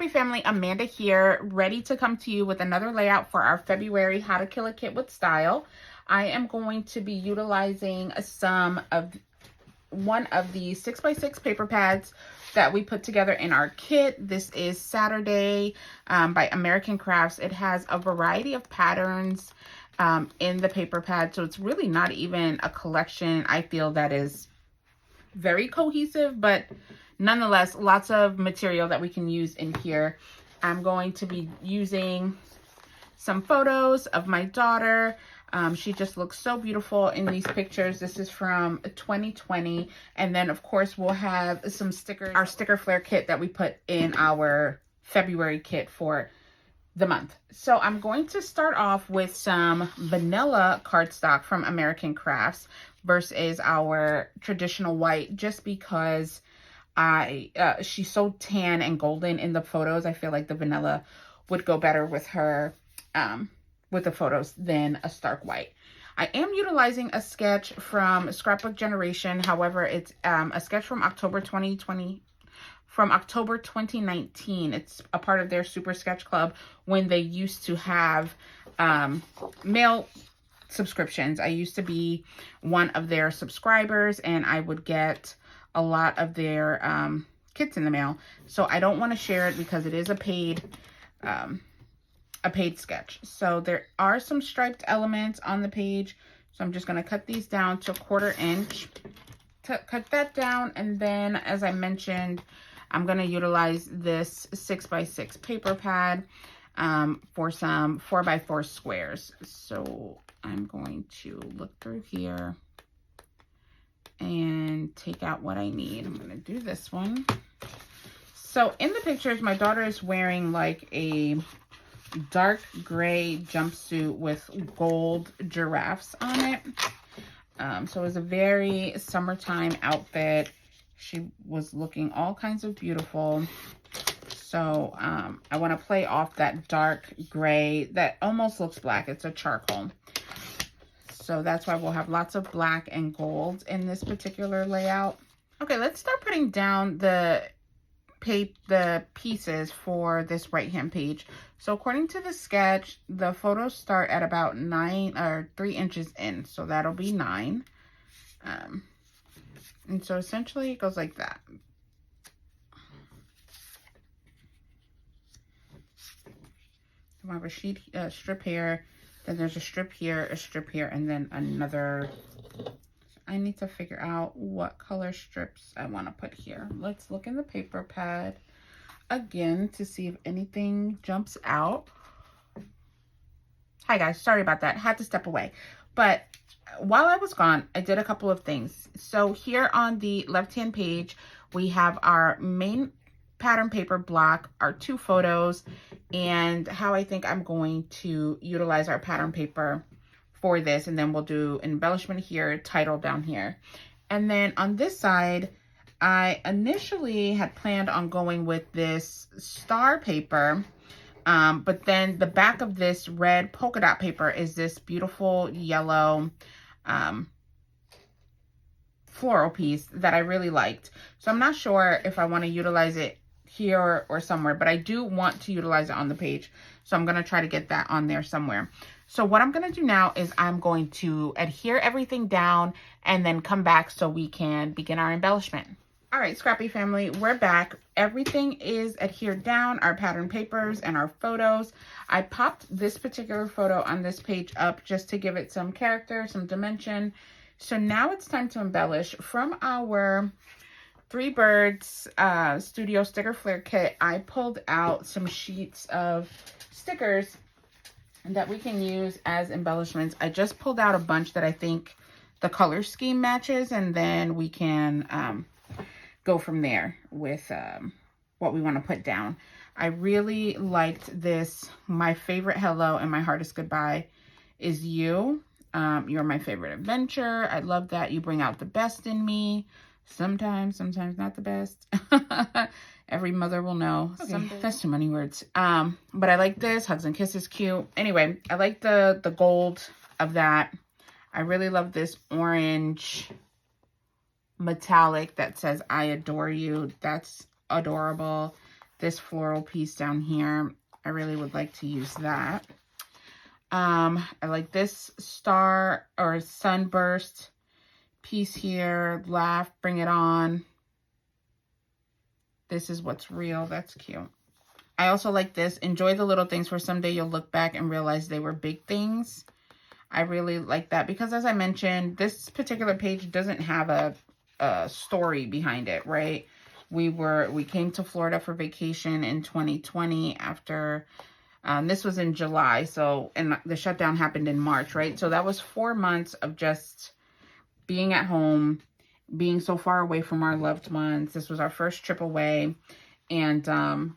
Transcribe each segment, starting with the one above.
family, Amanda here, ready to come to you with another layout for our February How to Kill a Kit with Style. I am going to be utilizing one of the 6x6 paper pads that we put together in our kit. This is Saturday by American Crafts. It has a variety of patterns in the paper pad, so it's really not even a collection I feel that is very cohesive, but nonetheless lots of material that we can use in here. I'm going to be using some photos of my daughter. She just looks so beautiful in these pictures. This is from 2020. And then of course we'll have some stickers, our sticker flare kit that we put in our February kit for the month. So I'm going to start off with some vanilla cardstock from American Crafts versus our traditional white, just because she's so tan and golden in the photos. I feel like the vanilla would go better with her with the photos than a stark white. I am utilizing a sketch from Scrapbook Generation. However, it's a sketch from October 2020. From October 2019. It's a part of their Super Sketch Club when they used to have mail subscriptions. I used to be one of their subscribers, and I would get a lot of their kits in the mail. So I don't want to share it because it is a paid sketch. So there are some striped elements on the page. So I'm just going to cut these down to 1/4 inch. Cut that down, and then as I mentioned, I'm going to utilize this 6x6 paper pad for some 4x4 squares. So I'm going to look through here and take out what I need. I'm going to do this one. So in the pictures, my daughter is wearing like a dark gray jumpsuit with gold giraffes on it. So it was a very summertime outfit. She was looking all kinds of beautiful. So I want to play off that dark gray that almost looks black. It's a charcoal. So that's why we'll have lots of black and gold in this particular layout. Okay, let's start putting down the pieces for this right-hand page. So according to the sketch, the photos start at about 3 inches in. So that'll be 9. And so essentially it goes like that. So I have a strip here, then there's a strip here, and then another. I need to figure out what color strips I want to put here. Let's look in the paper pad again to see if anything jumps out. Hi guys, sorry about that. Had to step away. But while I was gone, I did a couple of things. So here on the left-hand page, we have our main pattern paper block, our 2 photos, and how I think I'm going to utilize our pattern paper for this. And then we'll do embellishment here, title down here. And then on this side, I initially had planned on going with this star paper, but then the back of this red polka dot paper is this beautiful yellow floral piece that I really liked. So I'm not sure if I want to utilize it here or somewhere, but I do want to utilize it on the page. So I'm going to try to get that on there somewhere. So what I'm going to do now is I'm going to adhere everything down and then come back so we can begin our embellishment. All right, Scrappy family, we're back. Everything is adhered down, our pattern papers and our photos. I popped this particular photo on this page up just to give it some character, some dimension. So now it's time to embellish. From our 3 Birds Studio Sticker Flare Kit, I pulled out some sheets of stickers that we can use as embellishments. I just pulled out a bunch that I think the color scheme matches, and then we can go from there with what we want to put down. I really liked this. My favorite hello and my hardest goodbye is you. You're my favorite adventure. I love that you bring out the best in me. Sometimes not the best. Every mother will know. Okay, that's too many words. But I like this. Hugs and kisses, cute. Anyway, I like the gold of that. I really love this orange metallic that says I adore you. That's adorable. this floral piece down here. I really would like to use that. I like this star or sunburst piece here. Laugh, bring it on. This is what's real. That's cute. I also like this. Enjoy the little things, for someday you'll look back and realize they were big things. I really like that because, as I mentioned, this particular page doesn't have a story behind it, right? We came to Florida for vacation in 2020 after, this was in July. So, and the shutdown happened in March, right? So that was 4 months of just being at home, being so far away from our loved ones. This was our first trip away. And,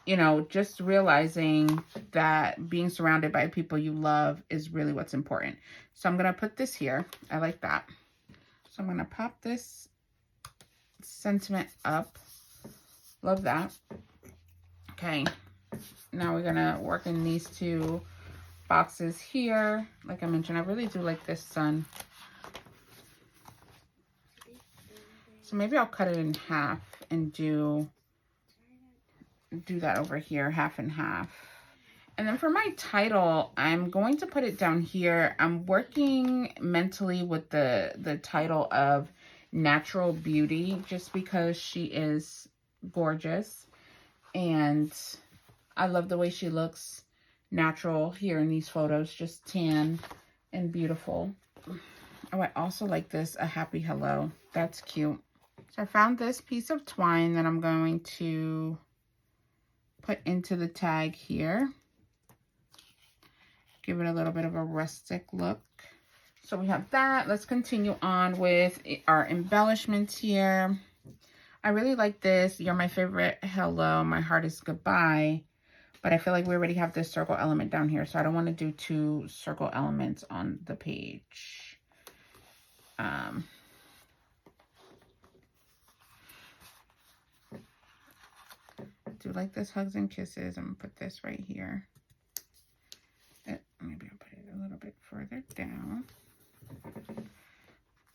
you know, just realizing that being surrounded by people you love is really what's important. So I'm going to put this here. I like that. So I'm going to pop this sentiment up. Love that. Okay. Now we're going to work in these two boxes here. Like I mentioned, I really do like this sun. So maybe I'll cut it in half and do that over here, half and half. And then for my title, I'm going to put it down here. I'm working mentally with the title of Natural Beauty, just because she is gorgeous. And I love the way she looks natural here in these photos, just tan and beautiful. Oh, I also like this, A Happy Hello. That's cute. So I found this piece of twine that I'm going to put into the tag here. Give it a little bit of a rustic look. So we have that. Let's continue on with our embellishments here. I really like this. You're my favorite. Hello, my heart is goodbye. But I feel like we already have this circle element down here, so I don't want to do two circle elements on the page. Do like this hugs and kisses. I'm gonna put this right here. Maybe I'll put it a little bit further down.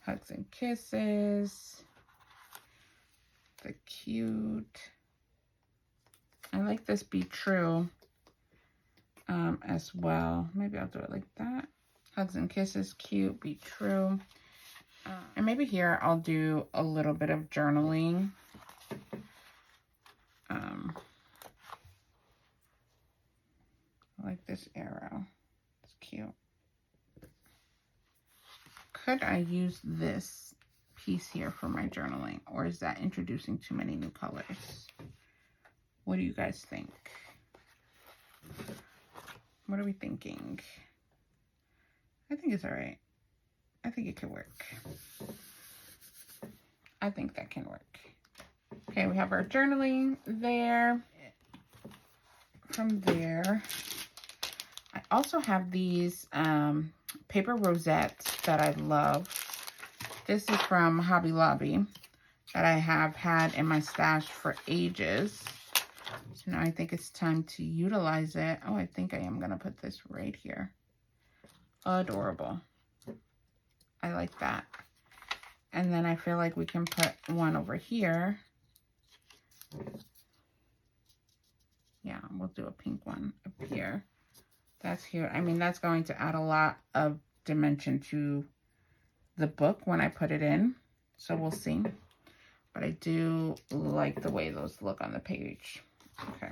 Hugs and kisses. The cute. I like this Be True as well. Maybe I'll do it like that. Hugs and kisses, cute, be true. And maybe here I'll do a little bit of journaling. I like this arrow. It's cute. Could I use this piece here for my journaling, or is that introducing too many new colors? What do you guys think? What are we thinking? I think it's all right. I think it could work. I think that can work. Okay, we have our journaling there. From there, I also have these paper rosettes that I love. This is from Hobby Lobby that I have had in my stash for ages. So now I think it's time to utilize it. Oh, I think I am going to put this right here. Adorable. I like that. And then I feel like we can put one over here. Yeah, we'll do a pink one up here. That's here. I mean, that's going to add a lot of dimension to the book when I put it in. So we'll see. But I do like the way those look on the page. Okay.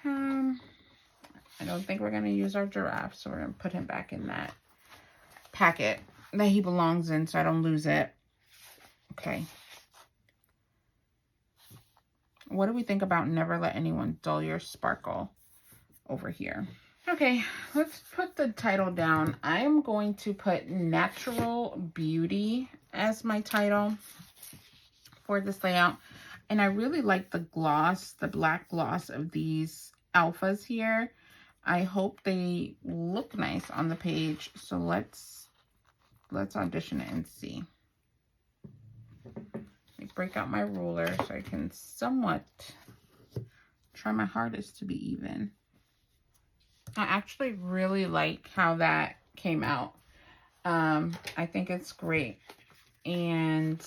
I don't think we're going to use our giraffe, so we're going to put him back in that packet that he belongs in so I don't lose it. Okay. What do we think about never let anyone dull your sparkle over here? Okay, let's put the title down. I am going to put Natural Beauty as my title for this layout. And I really like the gloss, the black gloss of these alphas here. I hope they look nice on the page. So let's audition it and see. Let me break out my ruler so I can somewhat try my hardest to be even. I actually really like how that came out. I think it's great. And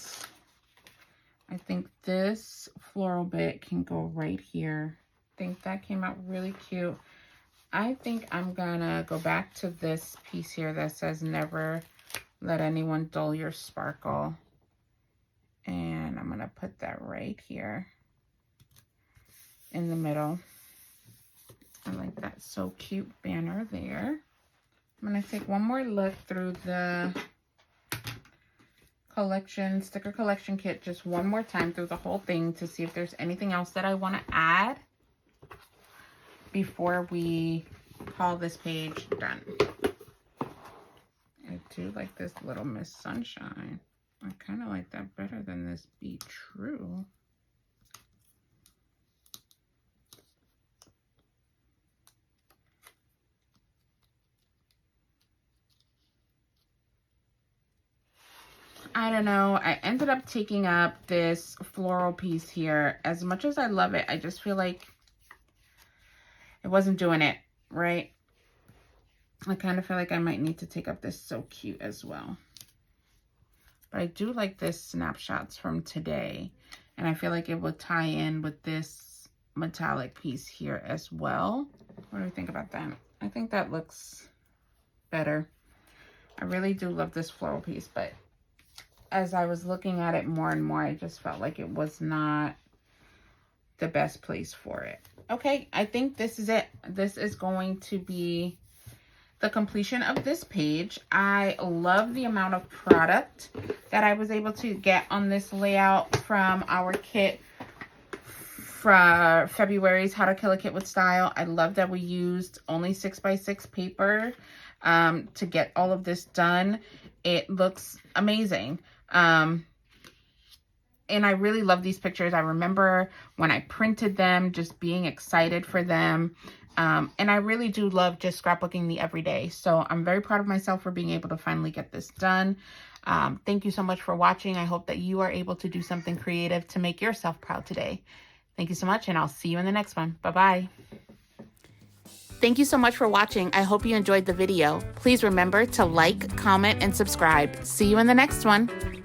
I think this floral bit can go right here. I think that came out really cute. I think I'm gonna go back to this piece here that says never let anyone dull your sparkle. And I'm gonna put that right here in the middle. I like that so cute banner there. I'm gonna take one more look through the sticker collection kit just one more time through the whole thing to see if there's anything else that I want to add before we call this page done. I do like this Little Miss Sunshine. I kind of like that better than this Be True. I don't know. I ended up taking up this floral piece here. As much as I love it, I just feel like it wasn't doing it, right? I kind of feel like I might need to take up this So Cute as well. But I do like this Snapshots from Today. And I feel like it will tie in with this metallic piece here as well. What do you think about that? I think that looks better. I really do love this floral piece, but as I was looking at it more and more, I just felt like it was not the best place for it. Okay, I think this is it. This is going to be the completion of this page. I love the amount of product that I was able to get on this layout from our kit for February's How to Kill a Kit with Style. I love that we used only 6x6 paper to get all of this done. It looks amazing. And I really love these pictures. I remember when I printed them, just being excited for them. And I really do love just scrapbooking the everyday. So I'm very proud of myself for being able to finally get this done. Thank you so much for watching. I hope that you are able to do something creative to make yourself proud today. Thank you so much, and I'll see you in the next one. Bye-bye. Thank you so much for watching. I hope you enjoyed the video. Please remember to like, comment, and subscribe. See you in the next one.